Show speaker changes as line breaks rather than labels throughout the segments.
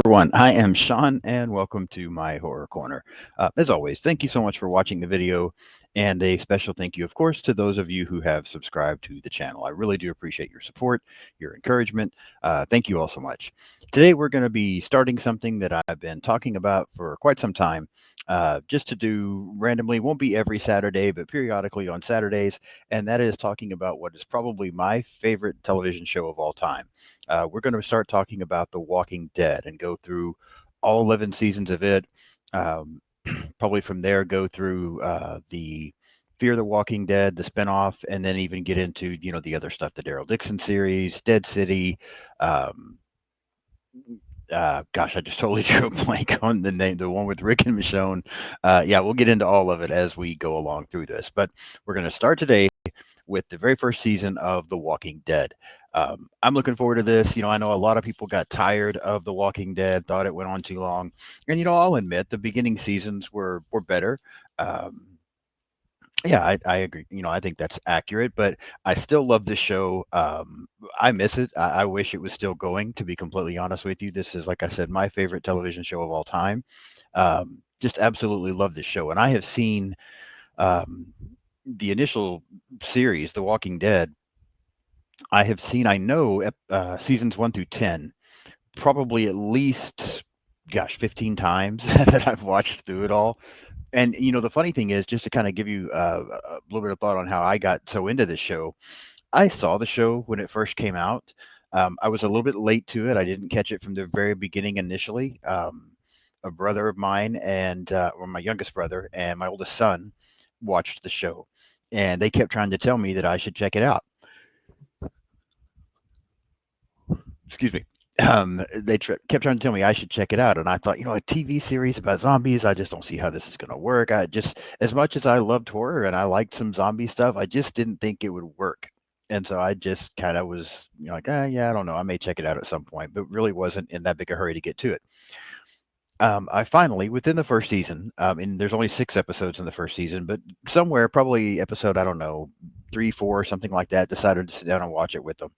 everyone. I am Sean, and welcome to my Horror Corner. As always, thank you so much for watching the video, and a special thank you, of course, to those of you who have subscribed to the channel. I really do appreciate your support, your encouragement. Thank you all so much. Today, we're going to be starting something that I've been talking about for quite some time, just to do randomly. Won't be every Saturday, but periodically on Saturdays, and that is talking about what is probably my favorite television show of all time. We're going to start talking about The Walking Dead and go through all 11 seasons of it. Um, Probably from there, go through the Fear the Walking Dead, the spinoff, and then even get into the other stuff, the Daryl Dixon series, Dead City. Um, Gosh, I just totally drew a blank on the name, the one with Rick and Michonne. Yeah, we'll get into all of it as we go along through this, but we're going to start today with the very first season of The Walking Dead. I'm looking forward to this. I know a lot of people got tired of The Walking Dead, thought it went on too long, and I'll admit the beginning seasons were better. Um, yeah, I agree. I think that's accurate, but I still love this show. I miss it. I wish it was still going. To be completely honest with you, this is, like I said, my favorite television show of all time. Just absolutely love this show, and I have seen um, the initial series, The Walking Dead. I know seasons 1 through 10, probably at least, gosh, 15 times that I've watched through it all. And, the funny thing is, just to kind of give you a little bit of thought on how I got so into this show, I saw the show when it first came out. I was a little bit late to it. I didn't catch it from the very beginning initially. A brother of mine or my youngest brother and my oldest son watched the show, and they kept trying to tell me that I should check it out. Excuse me. Kept trying to tell me I should check it out, and I thought, a TV series about zombies, I just don't see how this is going to work. I just, as much as I loved horror and I liked some zombie stuff, I just didn't think it would work. And so I just kind of was, like, yeah, I don't know. I may check it out at some point, but really wasn't in that big a hurry to get to it. I finally, within the first season, and there's only 6 episodes in the first season, but somewhere, probably episode, I don't know, 3, 4, something like that, decided to sit down and watch it with them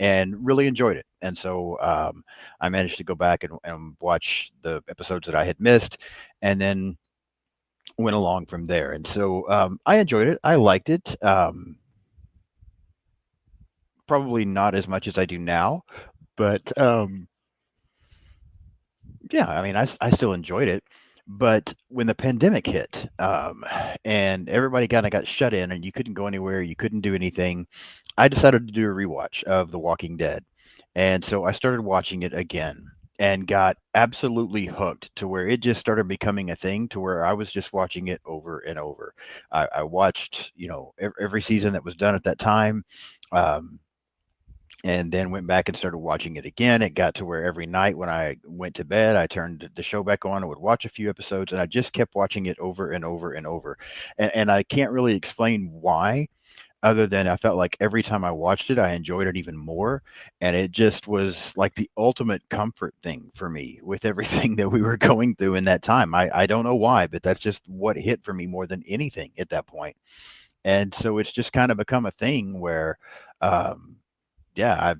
and really enjoyed it. And so I managed to go back and watch the episodes that I had missed, and then went along from there. And so I enjoyed it. I liked it. Probably not as much as I do now, but yeah, I mean, I still enjoyed it. But when the pandemic hit, and everybody kind of got shut in and you couldn't go anywhere, you couldn't do anything, I decided to do a rewatch of The Walking Dead. And so I started watching it again and got absolutely hooked to where it just started becoming a thing to where I was just watching it over and over. I watched, every season that was done at that time. Um, and then went back and started watching it again. It got to where every night when I went to bed, I turned the show back on and would watch a few episodes, and I just kept watching it over and over and over. And I can't really explain why, other than I felt like every time I watched it, I enjoyed it even more. And it just was like the ultimate comfort thing for me with everything that we were going through in that time. I don't know why, but that's just what hit for me more than anything at that point. And so it's just kind of become a thing where, um, yeah,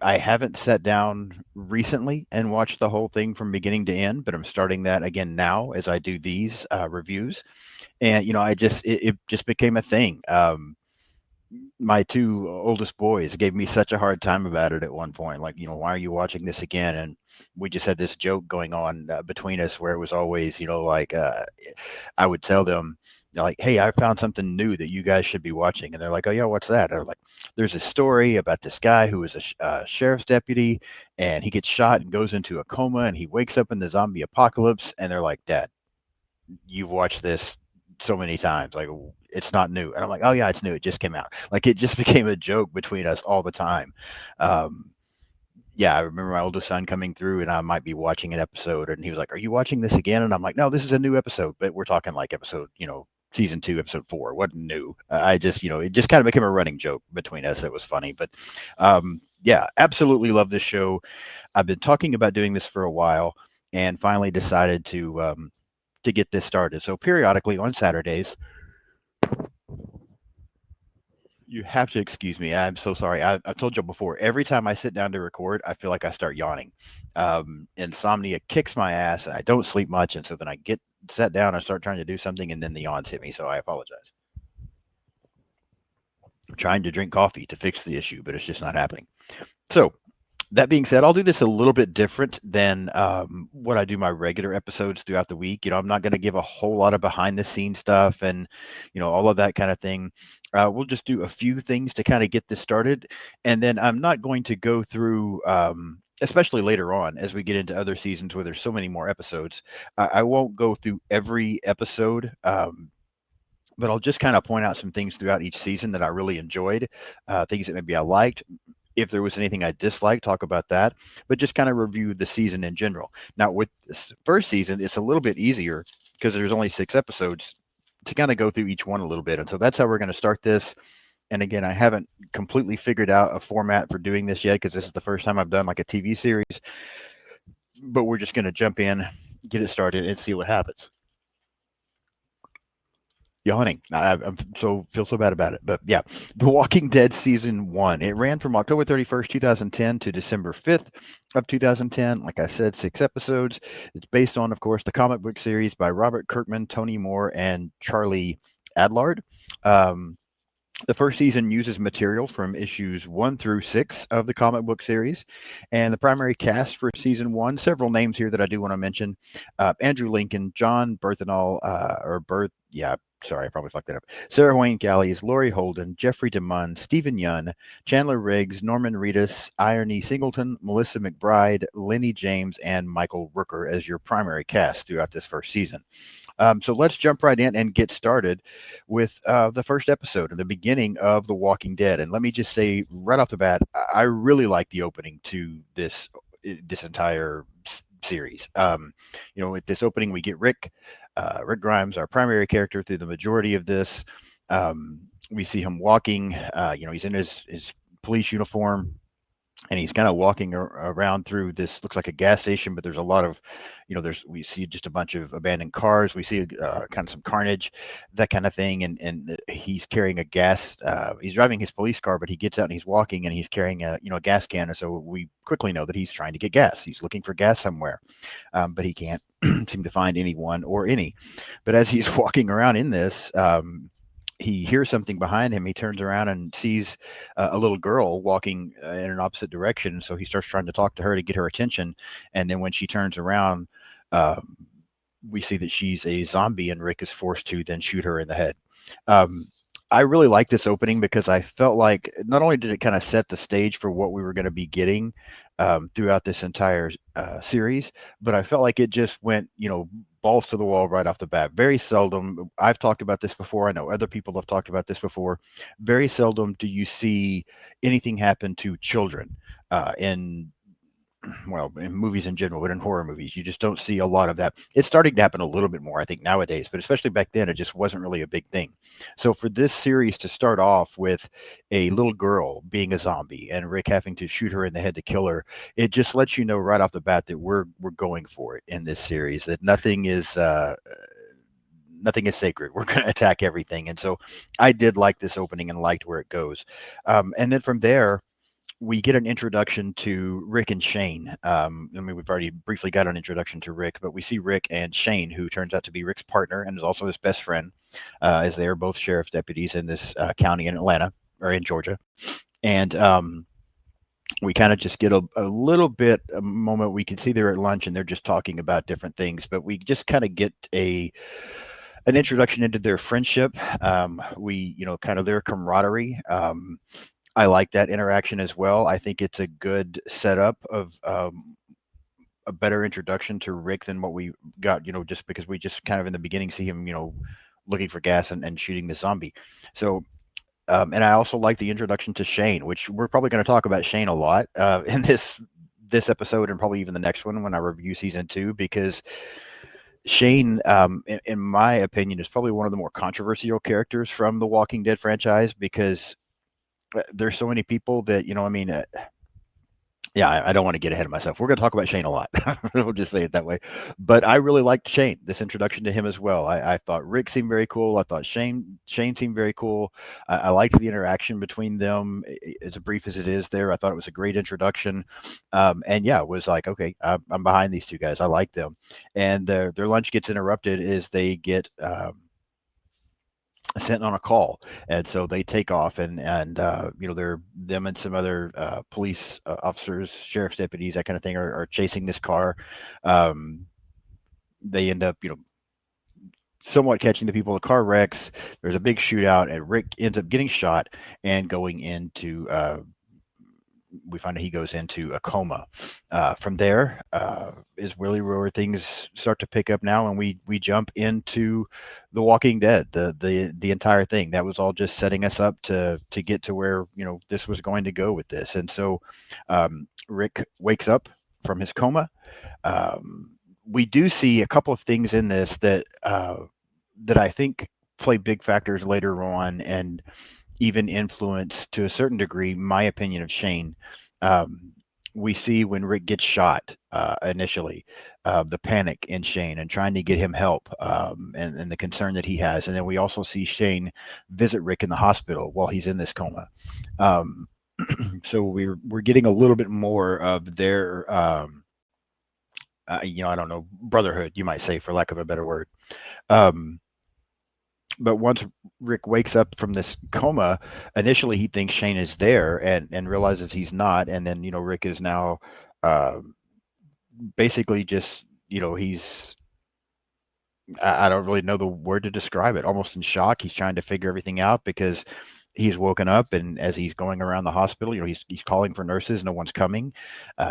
I haven't sat down recently and watched the whole thing from beginning to end, but I'm starting that again now as I do these reviews. And it just became a thing. My 2 oldest boys gave me such a hard time about it at one point. Like, why are you watching this again? And we just had this joke going on between us where it was always, like I would tell them, like, hey, I found something new that you guys should be watching. And they're like, oh, yeah, what's that? Or like, there's a story about this guy who is a sheriff's deputy, and he gets shot and goes into a coma, and he wakes up in the zombie apocalypse. And they're like, Dad, you've watched this so many times. Like, it's not new. And I'm like, oh, yeah, it's new. It just came out. Like, it just became a joke between us all the time. Um, yeah, I remember my oldest son coming through, and I might be watching an episode, and he was like, "Are you watching this again?" And I'm like, "No, this is a new episode, but we're talking like episode, season 2, episode 4. It wasn't new." I just, it just kind of became a running joke between us. It was funny, but yeah, absolutely love this show. I've been talking about doing this for a while, and finally decided to get this started. So periodically on Saturdays, You have to excuse me. I'm so sorry. I've told you before. Every time I sit down to record, I feel like I start yawning. Insomnia kicks my ass. I don't sleep much, and so then I get sat down and start trying to do something, and then the yawns hit me. So I apologize. I'm trying to drink coffee to fix the issue, but it's just not happening. So that being said, I'll do this a little bit different than what I do my regular episodes throughout the week. I'm not going to give a whole lot of behind the scenes stuff and, all of that kind of thing. We'll just do a few things to kind of get this started. And then I'm not going to go through, especially later on as we get into other seasons where there's so many more episodes. I won't go through every episode. But I'll just kind of point out some things throughout each season that I really enjoyed, things that maybe I liked, if there was anything I disliked, talk about that, but just kind of review the season in general. Now, with this first season, it's a little bit easier because there's only 6 episodes to kind of go through each one a little bit. And so that's how we're going to start this. And again, I haven't completely figured out a format for doing this yet because this is the first time I've done like a TV series, but we're just going to jump in, get it started, and see what happens. Yawning. I'm so feel so bad about it, but yeah, The Walking Dead season 1. It ran from October 31st, 2010 to December 5th of 2010. Like I said, 6 episodes. It's based on, of course, the comic book series by Robert Kirkman, Tony Moore, and Charlie Adlard. Um, the first season uses material from issues 1 through 6 of the comic book series. And the primary cast for season 1, several names here that I do want to mention: Andrew Lincoln, John Berthenol, sorry, I probably fucked that up. Sarah Wayne Gallies, Laurie Holden, Jeffrey DeMunn, Stephen Yun, Chandler Riggs, Norman Reedus, Irony Singleton, Melissa McBride, Lenny James, and Michael Rooker as your primary cast throughout this first season. So let's jump right in and get started with the first episode and the beginning of The Walking Dead. And let me just say right off the bat, I really like the opening to this entire series. With this opening, we get Rick Grimes, our primary character, through the majority of this. We see him walking. He's in his police uniform, and he's kind of walking around through this, looks like a gas station, but there's a lot of, we see just a bunch of abandoned cars. We see kind of some carnage, that kind of thing. And he's carrying a gas, he's driving his police car, but he gets out and he's walking and he's carrying a gas can. And so we quickly know that he's trying to get gas. He's looking for gas somewhere, but he can't seem to find anyone or any. But as he's walking around in this, he hears something behind him. He turns around and sees a little girl walking in an opposite direction. So he starts trying to talk to her to get her attention. And then when she turns around, um, we see that she's a zombie, and Rick is forced to then shoot her in the head. Um, I really like this opening because I felt like not only did it kind of set the stage for what we were going to be getting throughout this entire series, but I felt like it just went, balls to the wall right off the bat. Very seldom, I've talked about this before. I know other people have talked about this before. Very seldom do you see anything happen to children in in movies in general, but in horror movies, you just don't see a lot of that. It's starting to happen a little bit more, I think, nowadays, but especially back then, it just wasn't really a big thing. So for this series to start off with a little girl being a zombie and Rick having to shoot her in the head to kill her, it just lets you know right off the bat that we're going for it in this series. That nothing is sacred. We're going to attack everything. And so I did like this opening and liked where it goes. And then from there, we get an introduction to Rick and Shane. We've already briefly got an introduction to Rick, but we see Rick and Shane, who turns out to be Rick's partner and is also his best friend, as they are both sheriff's deputies in this county in Atlanta, or in Georgia. And we kind of just get a little bit, a moment. We can see they're at lunch and they're just talking about different things, but we just kind of get an introduction into their friendship. Kind of their camaraderie. I like that interaction as well. I think it's a good setup of a better introduction to Rick than what we got, just because we just kind of in the beginning see him, looking for gas and shooting the zombie. So, and I also like the introduction to Shane, which we're probably going to talk about Shane a lot in this episode, and probably even the next one when I review season 2, because Shane, in my opinion, is probably one of the more controversial characters from the Walking Dead franchise, because there's so many people that Yeah, I don't want to get ahead of myself. We're going to talk about Shane a lot. We'll just say it that way. But I really liked Shane. This introduction to him as well. I thought Rick seemed very cool. I thought Shane seemed very cool. I liked the interaction between them, as brief as it is. There, I thought it was a great introduction. And yeah, it was like, okay, I'm behind these two guys. I like them. And their lunch gets interrupted as they get. Sent on a call, and so they take off, and you know, they're them and some other police officers, sheriff's deputies, that kind of thing, are chasing this car. Um, they end up, you know, somewhat catching the people. The car wrecks. There's a big shootout, and Rick ends up getting shot and going into we find that he goes into a coma. From there is really where things start to pick up now, and we jump into The Walking Dead. The entire thing that was all just setting us up to get to where, you know, this was going to go with this. And so Rick wakes up from his coma. Um, we do see a couple of things in this that I think play big factors later on, and even influence to a certain degree my opinion of Shane. Um, we see when Rick gets shot initially, the panic in Shane and trying to get him help, and the concern that he has. And then we also see Shane visit Rick in the hospital while he's in this coma. Um, so we're getting a little bit more of their, you know, I don't know, brotherhood, you might say, for lack of a better word. Um, but once Rick wakes up from this coma, initially he thinks Shane is there, and realizes he's not, and then, you know, Rick is now uh, basically just, you know, I don't really know the word to describe it. Almost in shock. He's trying to figure everything out because he's woken up, and as he's going around the hospital, you know, he's calling for nurses. No one's coming.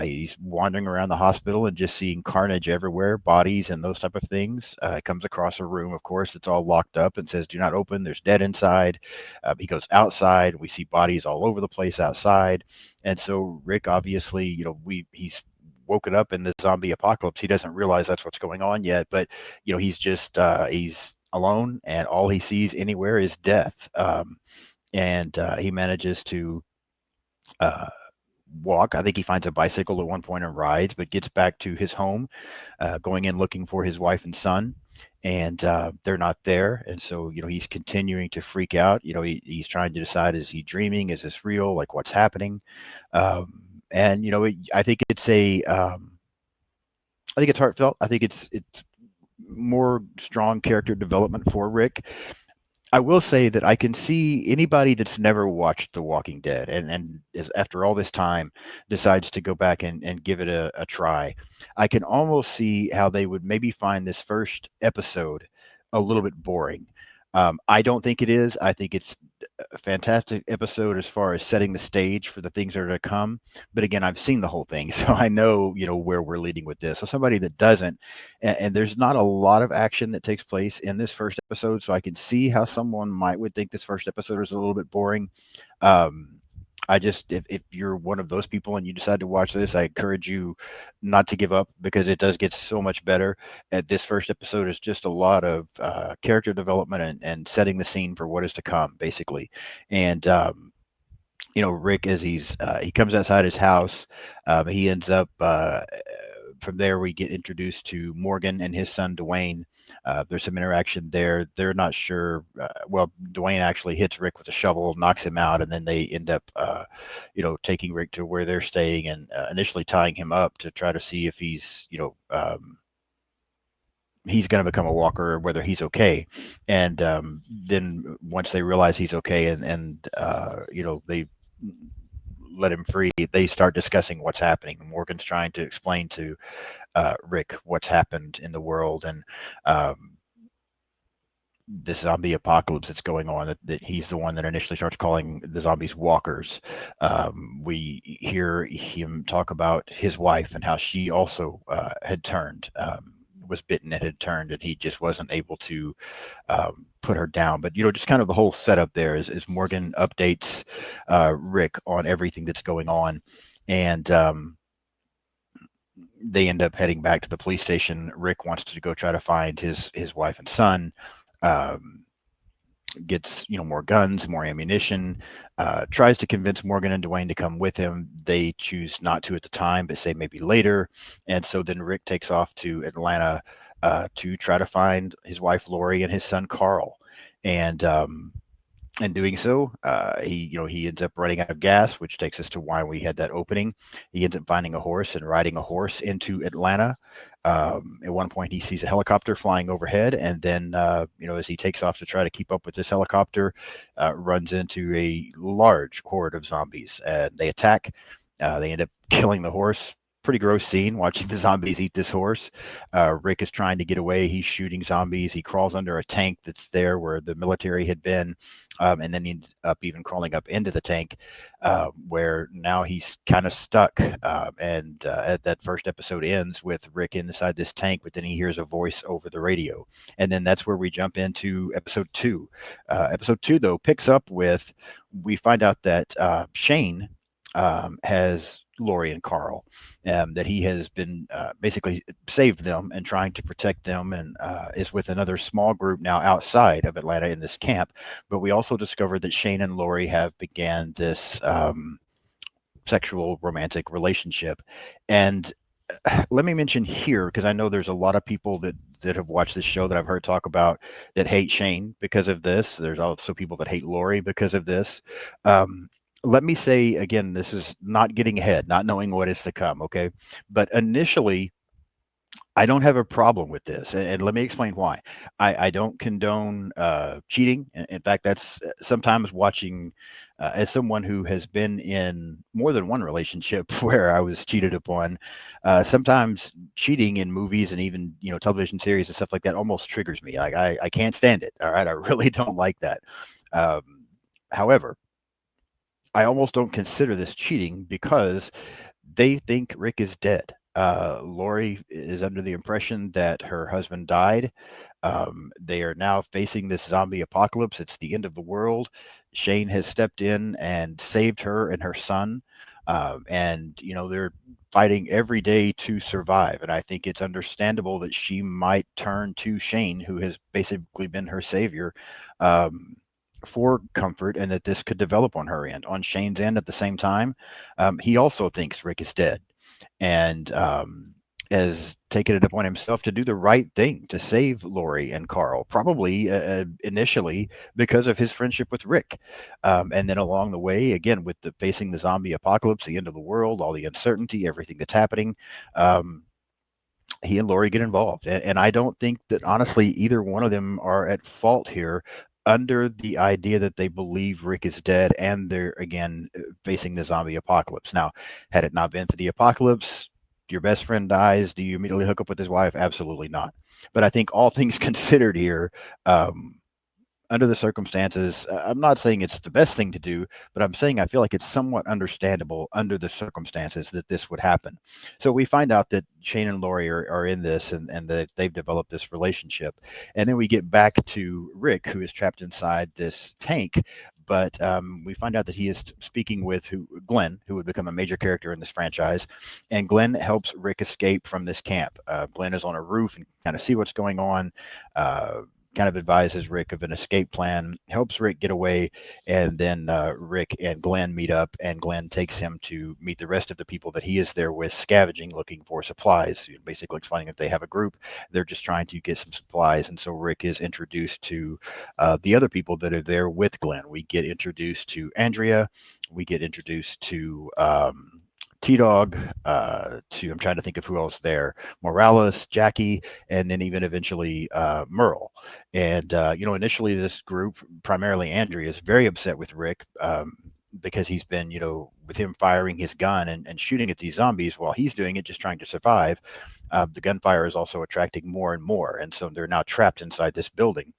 He's wandering around the hospital and just seeing carnage everywhere, bodies and those type of things. Comes across a room, of course, that's all locked up and says, "Do not open. There's dead inside." He goes outside. We see bodies all over the place outside, and so Rick, obviously, you know, he's woken up in the zombie apocalypse. He doesn't realize that's what's going on yet, but you know, he's just he's alone, and all he sees anywhere is death. And he manages to uh, walk. I think he finds a bicycle at one point and rides, but gets back to his home, going in looking for his wife and son. And they're not there, and so, you know, he's continuing to freak out. You know, he's trying to decide: is he dreaming? Is this real? Like, what's happening? And you know, I think it's I think it's heartfelt. I think it's more strong character development for Rick. I will say that I can see anybody that's never watched The Walking Dead, and is, after all this time, decides to go back and give it a try. I can almost see how they would maybe find this first episode a little bit boring. I don't think it is. I think it's a fantastic episode as far as setting the stage for the things that are to come. But again, I've seen the whole thing, so I know, you know, where we're leading with this. So somebody that doesn't, and there's not a lot of action that takes place in this first episode, so I can see how someone might would think this first episode is a little bit boring. Um, I just, if you're one of those people and you decide to watch this, I encourage you not to give up, because it does get so much better. This first episode is just a lot of character development, and setting the scene for what is to come, basically. And you know, Rick, as he comes outside his house, he ends up from there we get introduced to Morgan and his son Dwayne. There's some interaction there. They're not sure. Well, Dwayne actually hits Rick with a shovel, knocks him out, and then they end up, you know, taking Rick to where they're staying, and initially tying him up to try to see if he's, you know, he's going to become a walker, or whether he's okay. And then once they realize he's okay, and you know, they let him free, they start discussing what's happening. Morgan's trying to explain to Rick what's happened in the world, and this zombie apocalypse that's going on, that he's the one that initially starts calling the zombies walkers. We hear him talk about his wife and how she also had turned, was bitten and had turned, and he just wasn't able to put her down. But, you know, just kind of the whole setup there is Morgan updates Rick on everything that's going on. And they end up heading back to the police station. Rick wants to go try to find his wife and son. Um, gets more guns, more ammunition, tries to convince Morgan and Dwayne to come with him. They choose not to at the time, but say maybe later. And so then Rick takes off to Atlanta to try to find his wife Lori and his son Carl. And in doing so, he ends up running out of gas, which takes us to why we had that opening. He ends up finding a horse and riding a horse into Atlanta. At one point, he sees a helicopter flying overhead, and then as he takes off to try to keep up with this helicopter, runs into a large horde of zombies, and they attack. They end up killing the horse. Pretty gross scene watching the zombies eat this horse. Rick is trying to get away. He's shooting zombies. He crawls under a tank that's there where the military had been, and then he ends up even crawling up into the tank, where now he's kind of stuck. And that first episode ends with Rick inside this tank, but then he hears a voice over the radio, and then that's where we jump into episode two. Episode two, though, picks up with we find out that Shane has Lori and Carl, that he has been basically saved them and trying to protect them, and is with another small group now outside of Atlanta in this camp. But we also discovered that Shane and Lori have began this sexual romantic relationship. And let me mention here, because I know there's a lot of people that have watched this show that I've heard talk about that hate Shane because of this. There's also people that hate Lori because of this. Let me say again, this is not getting ahead, not knowing what is to come, okay? But initially, I don't have a problem with this, and let me explain why. I don't condone cheating. In fact, that's sometimes watching, as someone who has been in more than one relationship where I was cheated upon. Sometimes cheating in movies and even television series and stuff like that almost triggers me. Like I can't stand it. All right, I really don't like that. However, I almost don't consider this cheating because they think Rick is dead. Lori is under the impression that her husband died. They are now facing this zombie apocalypse. It's the end of the world. Shane has stepped in and saved her and her son. And they're fighting every day to survive. And I think it's understandable that she might turn to Shane, who has basically been her savior, um, for comfort, and that this could develop on her end. On Shane's end, at the same time, he also thinks Rick is dead, and has taken it upon himself to do the right thing to save Lori and Carl, probably initially because of his friendship with Rick. And then along the way, again, with facing the zombie apocalypse, the end of the world, all the uncertainty, everything that's happening, he and Lori get involved. And I don't think that, honestly, either one of them are at fault here, under the idea that they believe Rick is dead and they're, again, facing the zombie apocalypse. Now, had it not been for the apocalypse, your best friend dies. Do you immediately hook up with his wife? Absolutely not. But I think all things considered here, under the circumstances, I'm not saying it's the best thing to do, but I'm saying I feel like it's somewhat understandable under the circumstances that this would happen. So we find out that Shane and Lori are in this, and that they've developed this relationship. And then we get back to Rick, who is trapped inside this tank. But we find out that he is speaking with Glenn, who would become a major character in this franchise. And Glenn helps Rick escape from this camp. Glenn is on a roof and kind of see what's going on. Kind of advises Rick of an escape plan, helps Rick get away, and then Rick and Glenn meet up, and Glenn takes him to meet the rest of the people that he is there with, scavenging, looking for supplies, basically explaining that they have a group. They're just trying to get some supplies, and so Rick is introduced to the other people that are there with Glenn. We get introduced to Andrea. We get introduced to T-Dog, I'm trying to think of who else there, Morales, Jackie, and then even eventually Merle. And, initially this group, primarily Andrea, is very upset with Rick, because he's been, with him firing his gun and shooting at these zombies while he's doing it, just trying to survive. The gunfire is also attracting more and more. And so they're now trapped inside this building.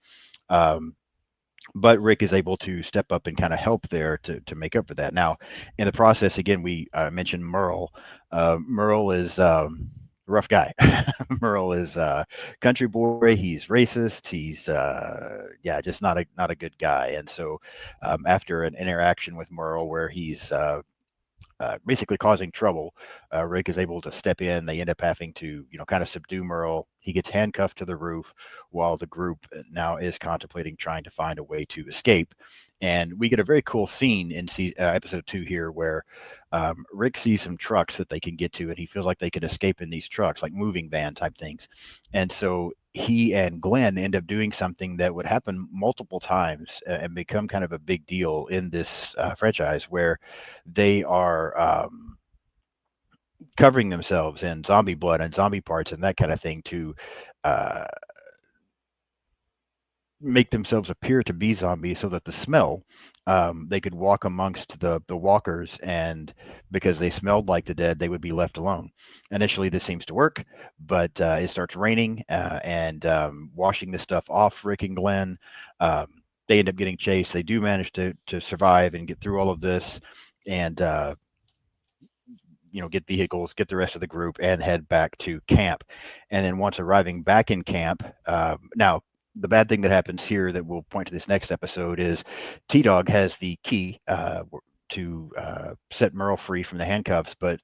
But Rick is able to step up and kind of help there to make up for that. Now, in the process, again, we mentioned Merle. Merle is rough guy. Merle is country boy. He's racist. He's just not a good guy. And so, after an interaction with Merle, where he's basically causing trouble. Rick is able to step in. They end up having to, kind of subdue Merle. He gets handcuffed to the roof while the group now is contemplating trying to find a way to escape. And we get a very cool scene in episode 2 here where Rick sees some trucks that they can get to, and he feels like they can escape in these trucks, like moving van type things. And so he and Glenn end up doing something that would happen multiple times and become kind of a big deal in this franchise, where they are covering themselves in zombie blood and zombie parts and that kind of thing to uh, make themselves appear to be zombies, so that the smell, they could walk amongst the walkers, and because they smelled like the dead, they would be left alone. Initially, this seems to work, but it starts raining and washing this stuff off Rick and Glenn. Um, they end up getting chased. They do manage to survive and get through all of this, and get vehicles, get the rest of the group, and head back to camp. And then once arriving back in camp, now the bad thing that happens here that we'll point to this next episode is T-Dog has the key to set Merle free from the handcuffs, but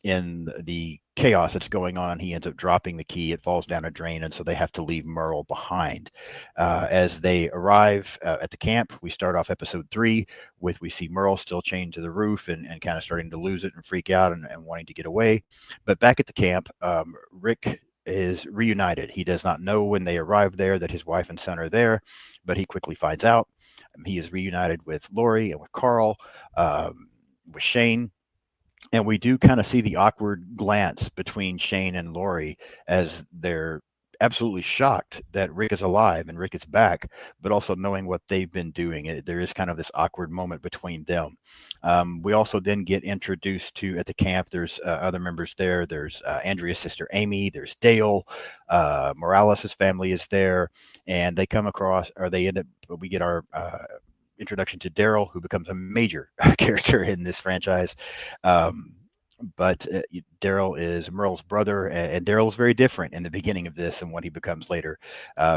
in the chaos that's going on, he ends up dropping the key. It falls down a drain, and so they have to leave Merle behind. As they arrive at the camp, we start off episode 3 with we see Merle still chained to the roof and kind of starting to lose it and freak out and wanting to get away. But back at the camp, Rick is reunited. He does not know when they arrive there that his wife and son are there, but he quickly finds out. He is reunited with Lori and with Carl, with Shane. And we do kind of see the awkward glance between Shane and Lori as they're absolutely shocked that Rick is alive and Rick is back, but also knowing what they've been doing. There is kind of this awkward moment between them. We also then get introduced to, at the camp, there's other members there. There's Andrea's sister Amy, there's Dale, Morales' family is there, and they come across, or they end up, we get our introduction to Daryl, who becomes a major character in this franchise. But Daryl is Merle's brother, and Daryl's very different in the beginning of this and what he becomes later.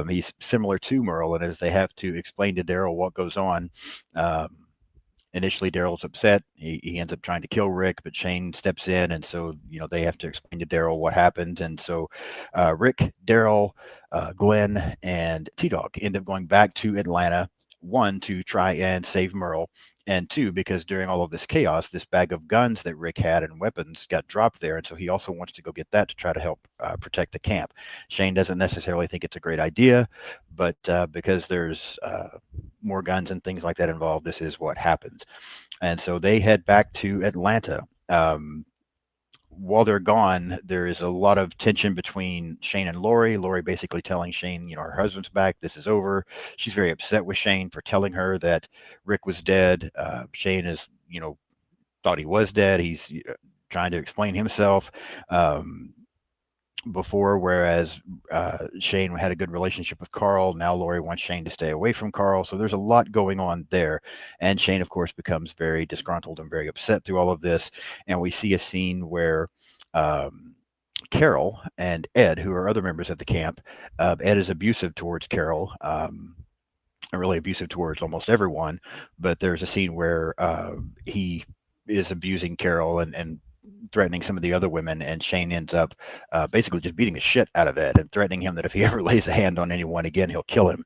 He's similar to Merle, and as they have to explain to Daryl what goes on, initially Daryl's upset. He ends up trying to kill Rick, but Shane steps in, and so they have to explain to Daryl what happened. And so Rick, Daryl, Glenn, and T-Dog end up going back to Atlanta. One, to try and save Merle, and two, because during all of this chaos, this bag of guns that Rick had and weapons got dropped there, and so he also wants to go get that to try to help protect the camp. Shane doesn't necessarily think it's a great idea, but because there's more guns and things like that involved, this is what happens. And so they head back to Atlanta. While they're gone, there is a lot of tension between Shane and Lori. Lori basically telling Shane, her husband's back. This is over. She's very upset with Shane for telling her that Rick was dead. Shane is, thought he was dead. He's trying to explain himself before, whereas Shane had a good relationship with Carl. Now Lori wants Shane to stay away from Carl. So there's a lot going on there. And Shane, of course, becomes very disgruntled and very upset through all of this. And we see a scene where Carol and Ed, who are other members of the camp, Ed is abusive towards Carol, really abusive towards almost everyone. But there's a scene where he is abusing Carol and threatening some of the other women, and Shane ends up basically just beating the shit out of Ed and threatening him that if he ever lays a hand on anyone again, he'll kill him.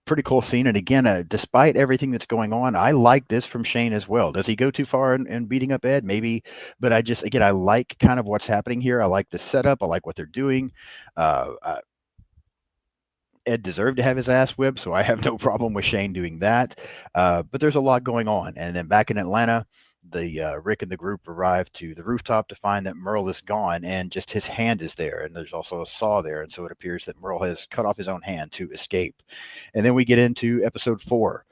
Pretty cool scene. And again, despite everything that's going on, I like this from Shane as well. Does he go too far in beating up Ed? Maybe. But I like kind of what's happening here. I like the setup. I like what they're doing. Ed deserved to have his ass whipped, so I have no problem with Shane doing that. But there's a lot going on. And then back in Atlanta, Rick and the group arrive to the rooftop to find that Merle is gone, and just his hand is there, and there's also a saw there, and so it appears that Merle has cut off his own hand to escape. And then we get into episode 4,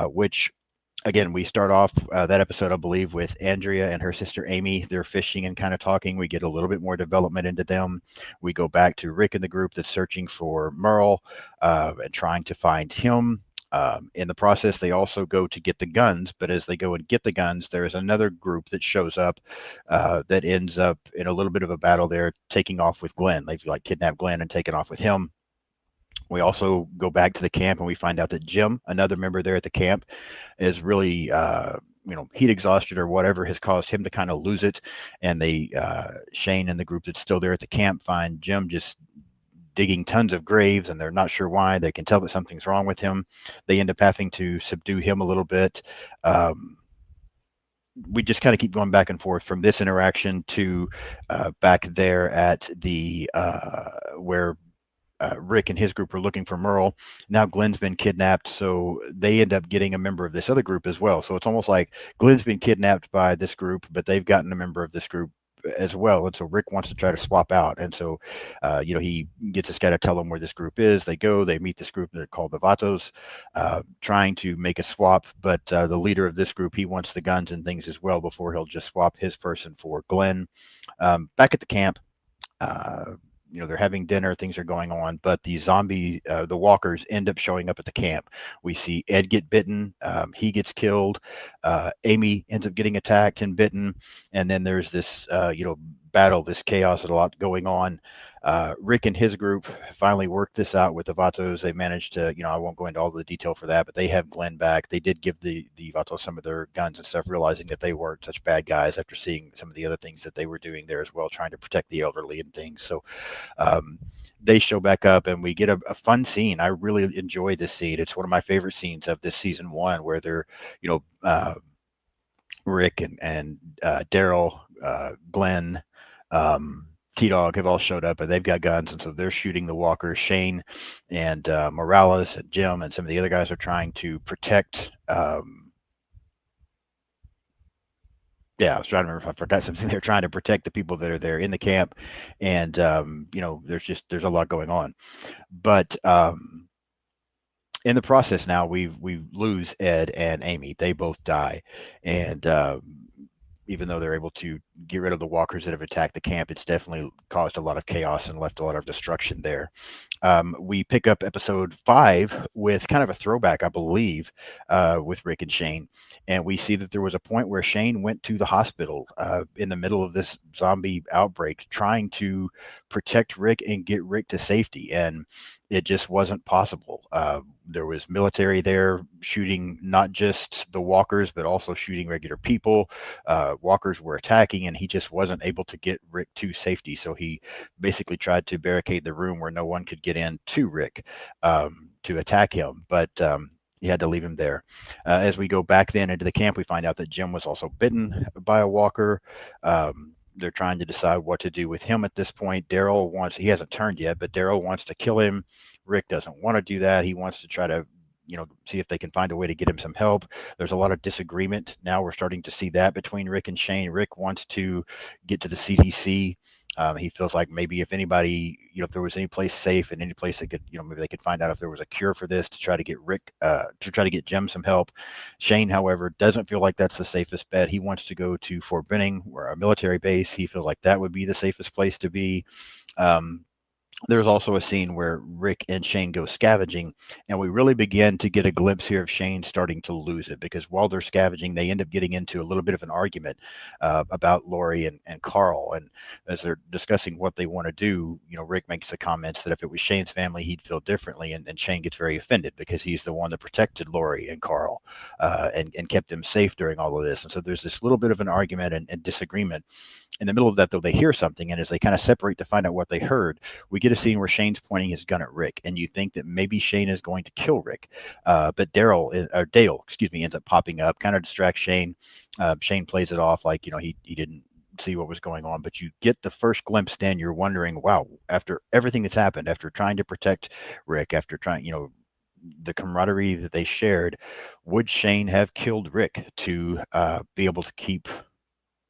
which, again, we start off that episode, I believe, with Andrea and her sister Amy. They're fishing and kind of talking. We get a little bit more development into them. We go back to Rick and the group that's searching for Merle and trying to find him. In the process, they also go to get the guns, but as they go and get the guns, there is another group that shows up that ends up in a little bit of a battle there, taking off with Glenn. They've kidnapped Glenn and taken off with him. We also go back to the camp and we find out that Jim, another member there at the camp, is really heat exhaustion or whatever has caused him to kind of lose it. And Shane and the group that's still there at the camp find Jim just digging tons of graves, and they're not sure why. They can tell that something's wrong with him. They end up having to subdue him a little bit. Um, we just kind of keep going back and forth from this interaction to back there at the where Rick and his group are looking for Merle. Now Glenn's been kidnapped, so they end up getting a member of this other group as well. So it's almost like Glenn's been kidnapped by this group, but they've gotten a member of this group as well. And so Rick wants to try to swap out. And so, he gets this guy to tell him where this group is. They go, they meet this group. They're called the Vatos, trying to make a swap. But the leader of this group, he wants the guns and things as well before he'll just swap his person for Glenn. Back at the camp, uh, they're having dinner, things are going on, but the walkers end up showing up at the camp. We see Ed get bitten. He gets killed. Amy ends up getting attacked and bitten. And then there's this, battle, this chaos, and a lot going on. Rick and his group finally worked this out with the Vatos. They managed to, I won't go into all the detail for that, but they have Glenn back. They did give the Vatos some of their guns and stuff, realizing that they weren't such bad guys after seeing some of the other things that they were doing there as well, trying to protect the elderly and things. So they show back up, and we get a fun scene. I really enjoy this scene. It's one of my favorite scenes of this season one, where they're, Rick and Daryl, Glenn, T Dog have all showed up, and they've got guns, and so they're shooting the walkers. Shane and Morales and Jim and some of the other guys are trying to protect. Yeah, I was trying to remember if I forgot something. They're trying to protect the people that are there in the camp, and there's a lot going on, but in the process now we lose Ed and Amy. They both die, and even though they're able to get rid of the walkers that have attacked the camp, it's definitely caused a lot of chaos and left a lot of destruction there. We pick up episode 5 with kind of a throwback, I believe, with Rick and Shane. And we see that there was a point where Shane went to the hospital in the middle of this zombie outbreak, trying to protect Rick and get Rick to safety. And it just wasn't possible. There was military there shooting not just the walkers, but also shooting regular people. Walkers were attacking, and he just wasn't able to get Rick to safety. So he basically tried to barricade the room where no one could get in to Rick to attack him. But he had to leave him there. As we go back then into the camp, we find out that Jim was also bitten by a walker. They're trying to decide what to do with him at this point. He hasn't turned yet, but Daryl wants to kill him. Rick doesn't want to do that. He wants to try to, see if they can find a way to get him some help. There's a lot of disagreement. Now we're starting to see that between Rick and Shane. Rick wants to get to the CDC. He feels like maybe if anybody, if there was any place safe and any place that could, maybe they could find out if there was a cure for this to try to get to try to get Jim some help. Shane, however, doesn't feel like that's the safest bet. He wants to go to Fort Benning, where a military base. He feels like that would be the safest place to be. There's also a scene where Rick and Shane go scavenging, and we really begin to get a glimpse here of Shane starting to lose it, because while they're scavenging, they end up getting into a little bit of an argument about Lori and Carl. And as they're discussing what they want to do, Rick makes the comments that if it was Shane's family, he'd feel differently. And Shane gets very offended because he's the one that protected Lori and Carl and kept them safe during all of this. And so there's this little bit of an argument and disagreement. In the middle of that, though, they hear something, and as they kind of separate to find out what they heard, we get a scene where Shane's pointing his gun at Rick, and you think that maybe Shane is going to kill Rick, but Dale, ends up popping up, kind of distracts Shane. Shane plays it off like he didn't see what was going on, but you get the first glimpse. Then you're wondering, wow, after everything that's happened, after trying to protect Rick, after trying, the camaraderie that they shared, would Shane have killed Rick to be able to keep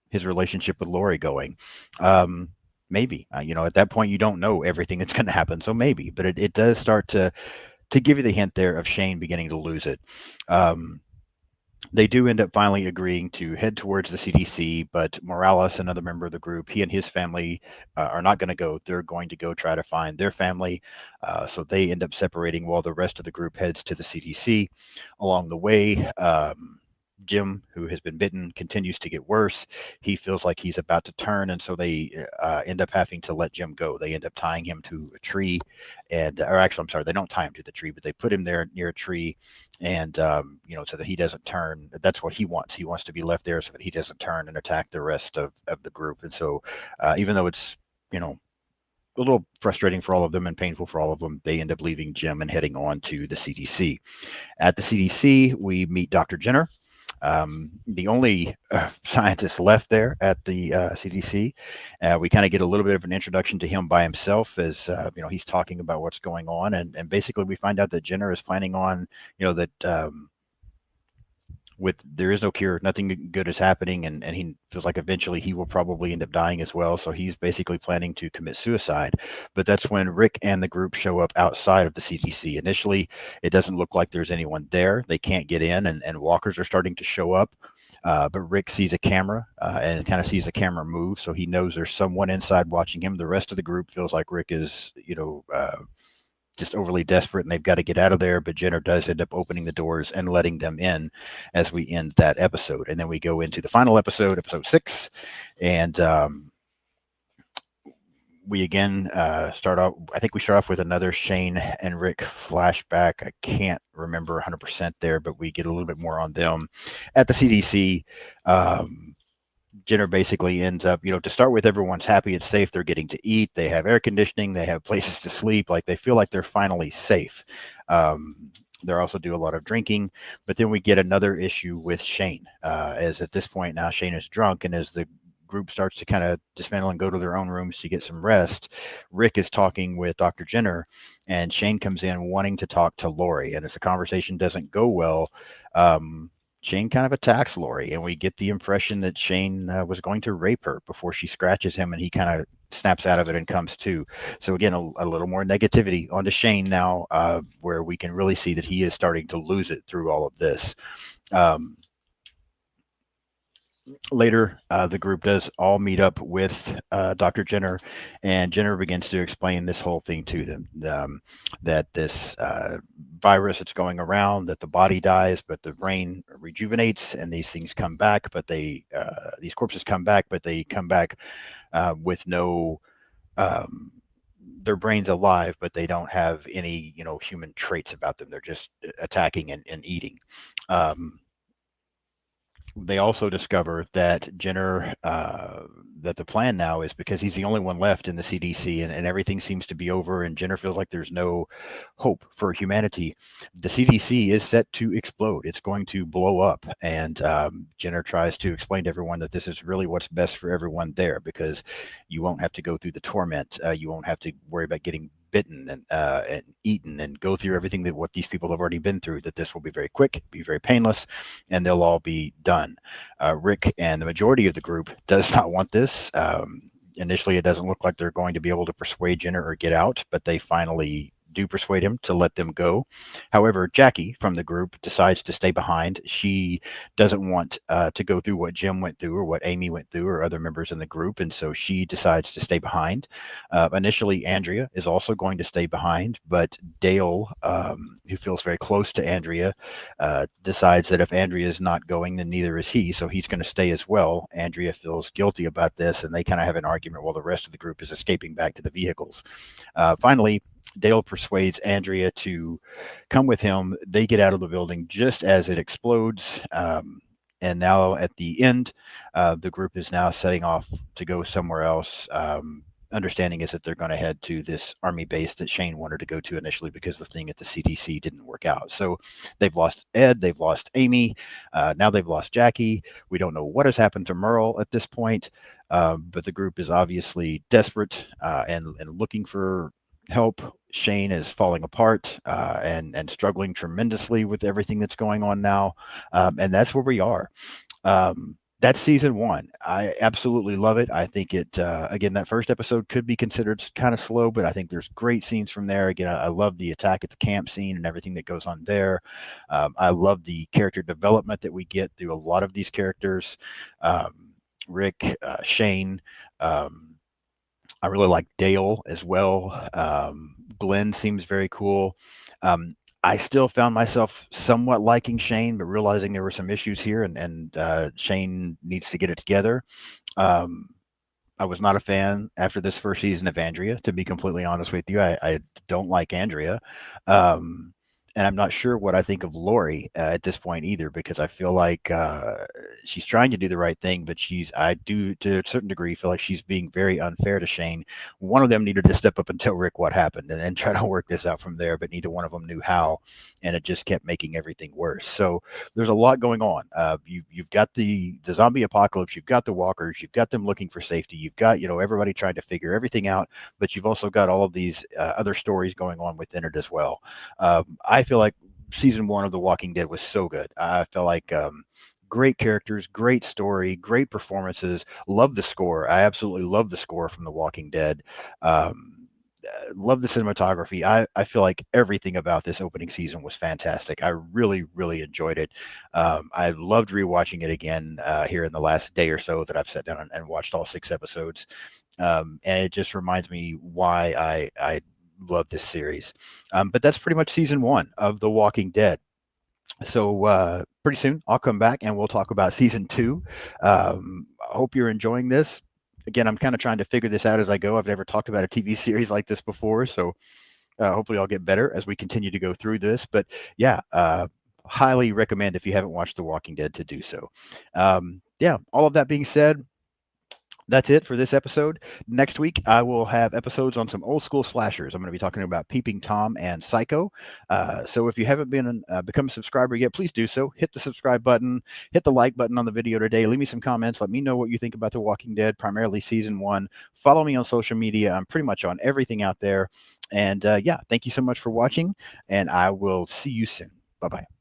his relationship with Lori going? Maybe, at that point, you don't know everything that's going to happen. So maybe, but it does start to give you the hint there of Shane beginning to lose it. They do end up finally agreeing to head towards the CDC, but Morales, another member of the group, he and his family are not going to go. They're going to go try to find their family. So they end up separating while the rest of the group heads to the CDC. Along the way, Jim, who has been bitten, continues to get worse. He feels like he's about to turn, and so they end up having to let Jim go. They end up tying him to a tree, or actually, I'm sorry, they don't tie him to the tree, but they put him there near a tree, and so that he doesn't turn. That's what he wants. He wants to be left there so that he doesn't turn and attack the rest of the group. And so, even though it's a little frustrating for all of them and painful for all of them, they end up leaving Jim and heading on to the CDC. At the CDC, we meet Dr. Jenner, the only scientist left there at the CDC. We kind of get a little bit of an introduction to him by himself as he's talking about what's going on, and basically we find out that Jenner is planning on that with there is no cure, nothing good is happening, and he feels like eventually he will probably end up dying as well. So he's basically planning to commit suicide. But that's when Rick and the group show up outside of the CDC. Initially, it doesn't look like there's anyone there. They can't get in, and walkers are starting to show up. But Rick sees a camera and kind of sees the camera move, so he knows there's someone inside watching him. The rest of the group feels like Rick is, just overly desperate and they've got to get out of there. But Jenner does end up opening the doors and letting them in as we end that episode. And then we go into the final episode, episode 6. And we again start off, I think we start off with another Shane and Rick flashback. I can't remember 100% there, but we get a little bit more on them at the CDC. Jenner basically ends up, to start with, everyone's happy, it's safe, they're getting to eat, they have air conditioning, they have places to sleep, like they feel like they're finally safe. They also do a lot of drinking, but then we get another issue with Shane, as at this point now Shane is drunk, and as the group starts to kind of dismantle and go to their own rooms to get some rest, Rick is talking with Dr. Jenner, and Shane comes in wanting to talk to Lori, and as the conversation doesn't go well, Shane kind of attacks Lori, and we get the impression that Shane was going to rape her before she scratches him, and he kind of snaps out of it and comes to. So again, a little more negativity onto Shane now, where we can really see that he is starting to lose it through all of this. Later, the group does all meet up with Dr. Jenner, and Jenner begins to explain this whole thing to them, that this virus that's going around, that the body dies, but the brain rejuvenates, and these things come back, but these corpses come back, but they come back with no, their brain's alive, but they don't have any, human traits about them. They're just attacking and eating. They also discover that Jenner, that the plan now is, because he's the only one left in the CDC, and everything seems to be over, and Jenner feels like there's no hope for humanity. The CDC is set to explode. It's going to blow up. And Jenner tries to explain to everyone that this is really what's best for everyone there, because you won't have to go through the torment. You won't have to worry about getting bitten and eaten and go through everything that what these people have already been through, that this will be very quick, be very painless, and they'll all be done. Rick and the majority of the group does not want this. Initially, it doesn't look like they're going to be able to persuade Jenner or get out, but they finally do persuade him to let them go. However, Jackie from the group decides to stay behind. She doesn't want to go through what Jim went through or what Amy went through or other members in the group, and so she decides to stay behind. Initially, Andrea is also going to stay behind, but Dale, who feels very close to Andrea, decides that if Andrea is not going, then neither is he, so he's going to stay as well. Andrea feels guilty about this, and they kind of have an argument while the rest of the group is escaping back to the vehicles. Finally, Dale persuades Andrea to come with him. They get out of the building just as it explodes. And now at the end, the group is now setting off to go somewhere else. Understanding is that they're going to head to this army base that Shane wanted to go to initially, because the thing at the CDC didn't work out. So they've lost Ed, they've lost Amy, now they've lost Jackie. We don't know what has happened to Merle at this point, but the group is obviously desperate and looking for help. Shane is falling apart and struggling tremendously with everything that's going on now, and that's where we are. That's season 1. I absolutely love it. I think it, again, that first episode could be considered kind of slow, but I think there's great scenes from there. Again, I love the attack at the camp scene and everything that goes on there. I love the character development that we get through a lot of these characters. Rick, Shane, I really like Dale as well. Glenn seems very cool. I still found myself somewhat liking Shane, but realizing there were some issues here, and Shane needs to get it together. Um, I was not a fan after this first season of Andrea, to be completely honest with you. I don't like Andrea. Um, and I'm not sure what I think of Lori at this point either, because I feel like she's trying to do the right thing, but I do, to a certain degree, feel like she's being very unfair to Shane. One of them needed to step up and tell Rick what happened and then try to work this out from there, but neither one of them knew how. And it just kept making everything worse. So there's a lot going on. You've got the zombie apocalypse, you've got the walkers, you've got them looking for safety, you've got everybody trying to figure everything out, but you've also got all of these other stories going on within it as well. I feel like season one of The Walking Dead was so good. I felt like great characters, great story, great performances. Love the score. I absolutely love the score from The Walking Dead. Love the cinematography. I feel like everything about this opening season was fantastic. I really, really enjoyed it. I loved rewatching it again here in the last day or so that I've sat down and watched all 6 episodes. And it just reminds me why I love this series. But that's pretty much season one of The Walking Dead. So pretty soon I'll come back and we'll talk about season two. I hope you're enjoying this. Again, I'm kind of trying to figure this out as I go. I've never talked about a TV series like this before, so hopefully I'll get better as we continue to go through this. But yeah, highly recommend if you haven't watched The Walking Dead to do so. Yeah, all of that being said, that's it for this episode. Next week, I will have episodes on some old school slashers. I'm going to be talking about Peeping Tom and Psycho. So if you haven't become a subscriber yet, please do so. Hit the subscribe button, hit the like button on the video today. Leave me some comments. Let me know what you think about The Walking Dead, primarily season one. Follow me on social media. I'm pretty much on everything out there. And yeah, thank you so much for watching, and I will see you soon. Bye bye.